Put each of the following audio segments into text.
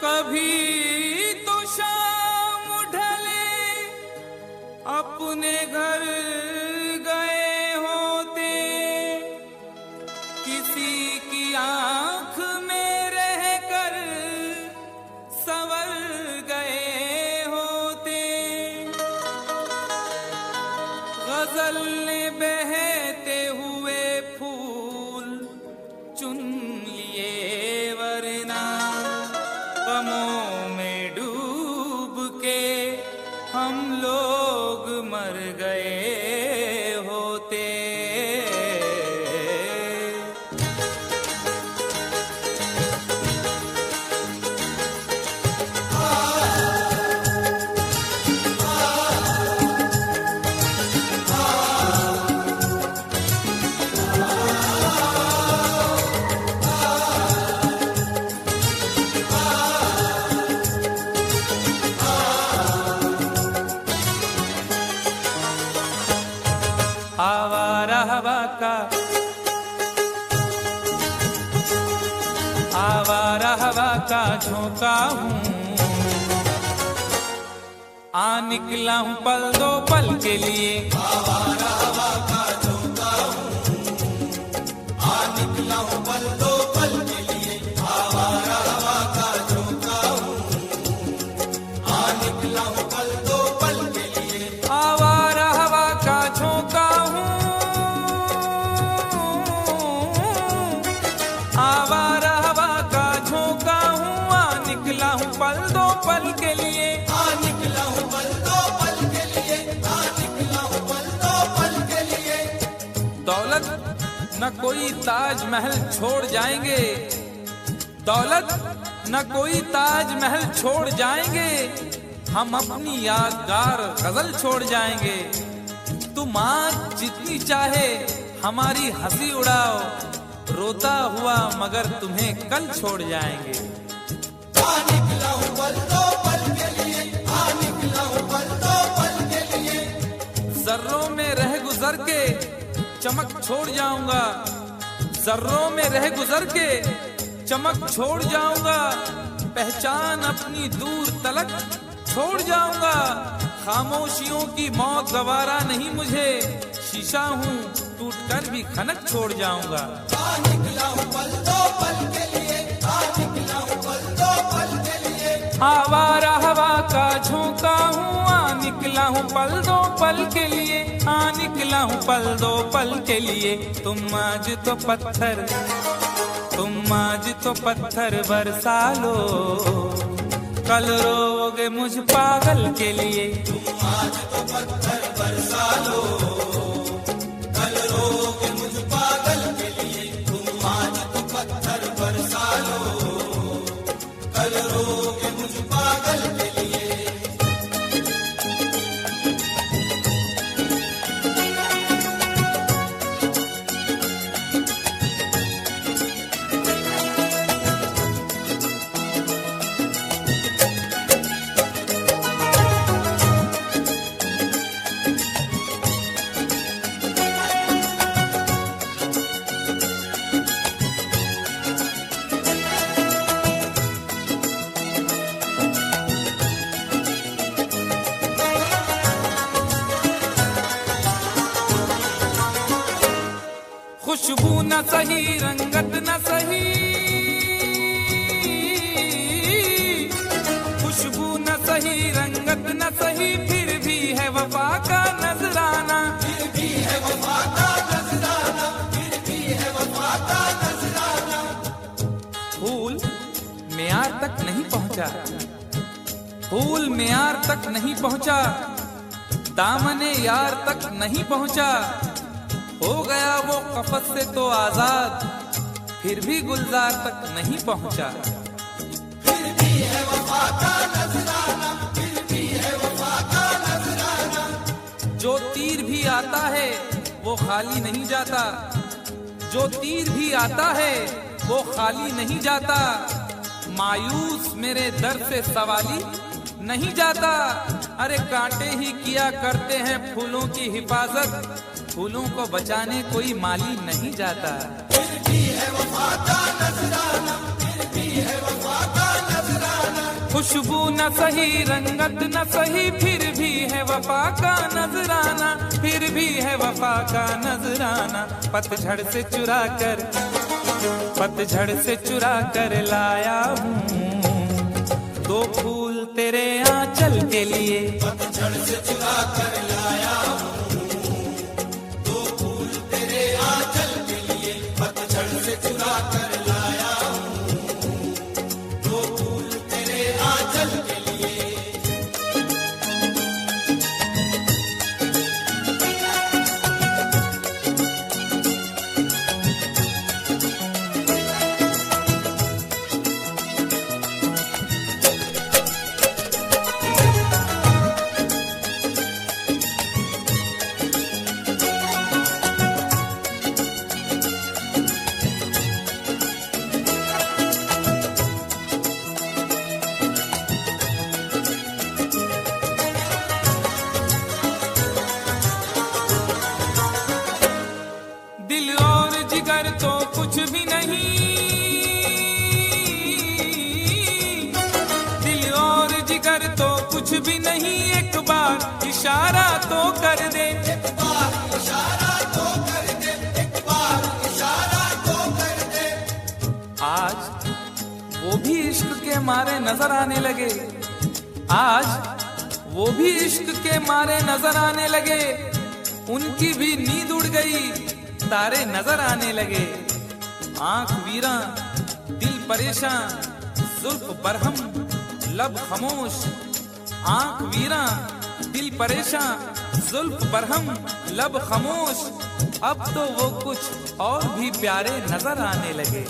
कभी तो शाम ढले अपने घर गए होते, किसी की आंख में रहकर संवर गए होते। गजल ने बहते हुए फूल चुन लिए, वरना गमों में डूब के हम लोग मर गए होते। आवारा हवा का झोंका हूँ, आ निकला हूँ पल दो पल के लिए। आवारा हवा का झोंका हूँ, आ निकला हूँ पल दो पल के लिए। आवारा हवा का झोंका हूँ, आ निकला हूँ पल दो पल के लिए। आवारा हवा का झोंका हूँ, आवारा हवा का झोंका हूँ, आ निकला हूँ पल दो पल के लिए। आ निकला हूँ पल दो पल के लिए, आ निकला हूँ पल दो पल के लिए। दौलत न कोई ताजमहल छोड़ जाएंगे, दौलत न कोई ताजमहल छोड़ जाएंगे, हम अपनी यादगार गजल छोड़ जाएंगे। तुम आज जितनी चाहे हमारी हंसी उड़ाओ, रोता हुआ मगर तुम्हें कल छोड़ जाएंगे। आ निकला हूँ पल दो पल के लिए, आ निकला हूँ पल दो पल के लिए। जर्रों में रह गुजर के चमक छोड़ जाऊंगा, जर्रों में रह गुजर के चमक छोड़ जाऊंगा, पहचान अपनी दूर तलक छोड़ जाऊंगा। खामोशियों की मौत गवारा नहीं मुझे, शीशा हूँ टूट कर भी खनक छोड़ जाऊंगा। आ निकला हूँ पल दो पल के लिए, आ निकला हूँ पल दो पल के लिए। आवारा हवा का झोंका हूँ, आ निकला हूँ पल दो पल के लिए, आ निकला हूँ पल दो पल के लिए। तुम आज तो पत्थर, तुम आज तो पत्थर बरसा लो, कल रोओगे मुझ पागल के लिए। तुम आज तो पत्थर बरसा लो, कल रोओगे मुझ पागल के लिए। तुम आज तो पत्थर बरसा लो, कल रोओगे मुझ पागल के लिए। खुशबू न सही, रंगत न सही, खुशबू न सही, रंगत न सही, फिर भी है वफा का नजराना। फिर भी है वफा का नजराना, फिर भी है वफा का नजराना। फूल मेयार तक नहीं पहुंचा, फूल मेयार तक नहीं पहुंचा, दामने यार तक नहीं पहुंचा, हो गया वो कफस से तो आजाद, फिर भी गुलजार तक नहीं पहुंचा। फिर भी है वफा का नजराना, फिर भी है वफा का नजराना। जो तीर भी आता है वो खाली नहीं जाता, जो तीर भी आता है वो खाली नहीं जाता, मायूस मेरे दर से सवाली नहीं जाता। अरे कांटे ही किया करते हैं फूलों की हिफाजत, फूलों को बचाने कोई माली नहीं जाता। फिर भी है वफा का नजराना, फिर भी है वफा का नजराना। खुशबू न सही, रंगत न सही, फिर भी है वफा का नजराना, फिर भी है वफा का नजराना। पतझड़ से चुरा कर लाया हूँ दो फूल तेरे आंचल के लिए। पतझड़ से चुरा कर लाया हूँ दो फूल तेरे आंचल के लिए। पतझड़ से चुरा कर लाया हूँ दो फूल तेरे आंचल के लिए। दिल और जिगर तो कुछ भी नहीं, दिल और जिगर तो कुछ भी नहीं, एक बार इशारा तो कर दे। एक बार इशारा तो कर दे, एक बार इशारा तो कर दे। आज वो भी इश्क के मारे नजर आने लगे, आज वो भी इश्क के मारे नजर आने लगे। उनकी भी नींद उड़ गई, तारे नजर आने लगे। आंख वीरा दिल परेशान, जुल्फ बरहम लब खामोश। आंख वीरा दिल परेशान, जुल्फ बरहम लब खामोश। अब तो वो कुछ और भी प्यारे नजर आने लगे।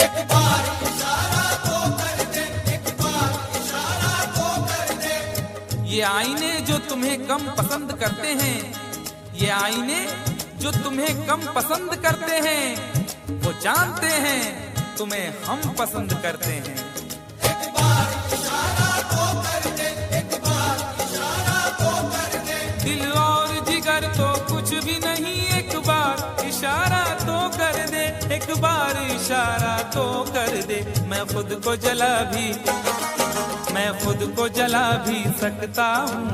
एक बार इशारा तो कर दे, एक बार इशारा तो कर दे। ये आईने जो तुम्हें कम पसंद करते हैं, ये आईने जो तुम्हें कम पसंद करते हैं, वो जानते हैं तुम्हें हम पसंद करते हैं। एक बार इशारा तो कर दे, एक बार इशारा तो कर दे। दिल और जिगर तो कुछ भी नहीं, एक बार इशारा तो कर दे, एक बार इशारा तो कर दे। मैं खुद को जला भी सकता हूँ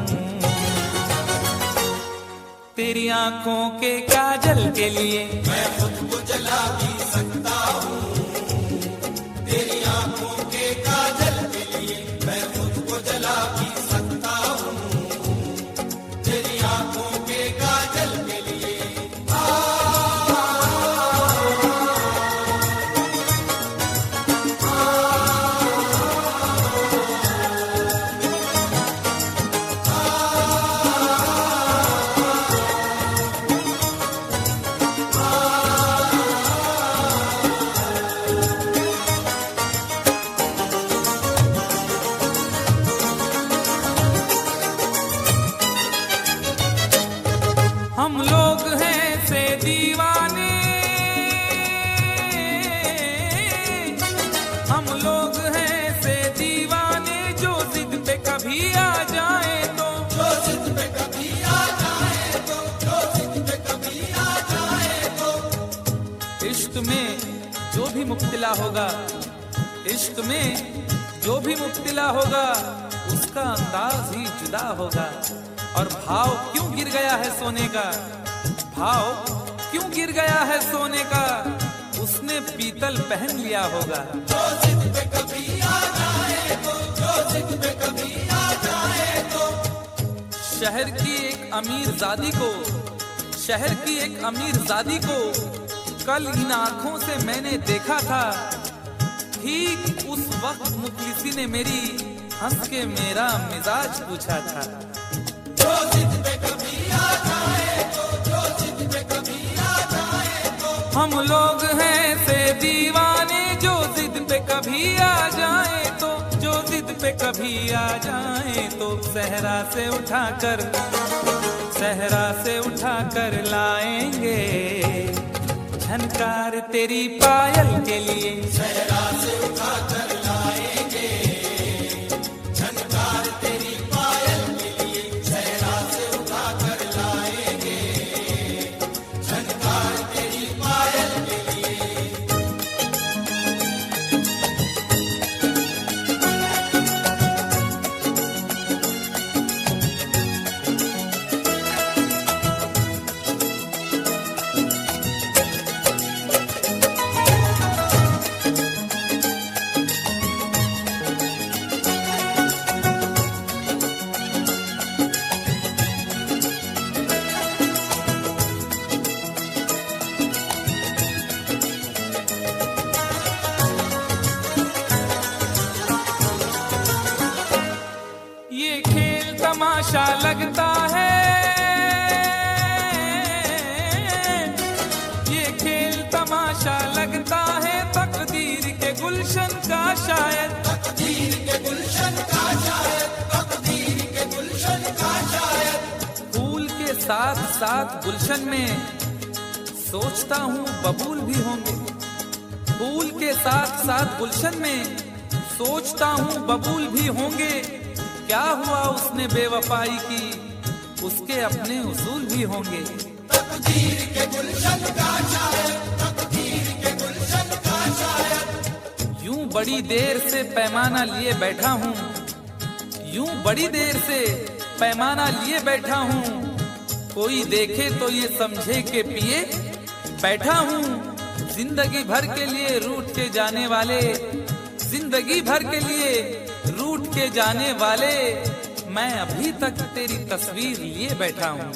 तेरी आंखों के काजल के लिए। मैं खुद को जला भी सकता हूँ तेरी आंखों के काजल के लिए। मैं खुद को जला भी सकता हूँ तेरी आंखों के काजल के लिए। हम लोग हैं से दीवाने, हम लोग हैं से दीवाने, जो जिद पे कभी आ जाए तो, जो जिद पे कभी आ जाए तो, जो जिद पे कभी आ जाए तो। इश्क में जो भी मुब्तला होगा, इश्क में जो भी मुब्तला होगा, उसका अंदाज ही जुदा होगा। और भाव क्यों गिर गया है सोने का, भाव क्यों गिर गया है सोने का, उसने पीतल पहन लिया होगा। जो जिद पे कभी आ जाए तो, जो जिद पे कभी आ जाए तो। शहर की एक अमीरजादी को, शहर की एक अमीरजादी को कल इन आंखों से मैंने देखा था। ठीक उस वक्त मुखलिसी ने मेरी हंस के मेरा मिजाज पूछा था। जो जिद पे कभी आ जाए तो, जो जिद पे कभी आ जाए तो। हम लोग हैं से दीवाने, जो जिद पे कभी आ जाए तो, जो जिद पे कभी आ जाए तो। सहरा से उठाकर लाएंगे झनकार तेरी पायल के लिए। सहरा से उठा कर लाएंगे झनकार तेरी पायल के लिए। सहरा से उठा कर लाएंगे झनकार तेरी पायल के लिए। तमाशा लगता है, ये खेल तमाशा लगता है, तकदीर के गुलशन का शायद, तकदीर के गुलशन का शायद, तकदीर के गुलशन का शायद। फूल के साथ साथ गुलशन में सोचता हूँ बबूल भी होंगे, फूल के साथ साथ गुलशन में सोचता हूँ बबूल भी होंगे। क्या हुआ उसने बेवफाई की, उसके अपने उसूल भी होंगे। तकदीर के गुलशन का शायद, तकदीर के गुलशन का शायद। यूं बड़ी देर से पैमाना लिए बैठा हूँ, यूं बड़ी देर से पैमाना लिए बैठा हूँ, कोई देखे तो ये समझे के पिए बैठा हूँ। जिंदगी भर के लिए रूठ के जाने वाले, जिंदगी भर के लिए रूठ के जाने वाले, मैं अभी तक तेरी तस्वीर लिए बैठा हूँ।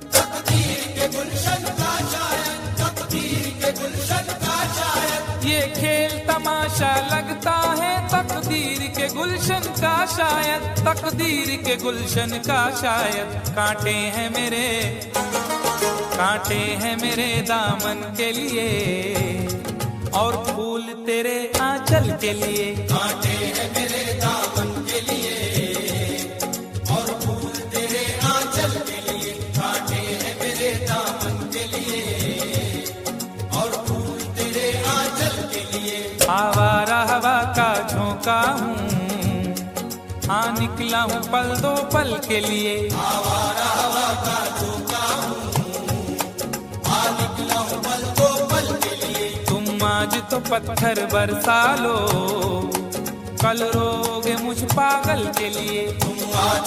तकदीर के गुलशन का शायद, तकदीर के गुलशन का शायद। ये खेल तमाशा लगता है, तकदीर के गुलशन का शायद, तकदीर के गुलशन का शायद। कांटे हैं मेरे, कांटे हैं मेरे दामन के लिए, और फूल तेरे आंचल के लिए। कांटे हैं मेरे दामन के लिए, और फूल तेरे आंचल के लिए। कांटे हैं मेरे दामन के लिए, और फूल तेरे आंचल के लिए। आवारा हवा का झोंका हूँ, हाँ निकला हूँ पल दो पल के लिए। आवारा हवा का झोंका हूँ, आ निकला हूँ पल दो पल के लिए। तुम आज तो पत्थर बरसा लो, कल रोगे मुझ पागल के लिए। तुम आज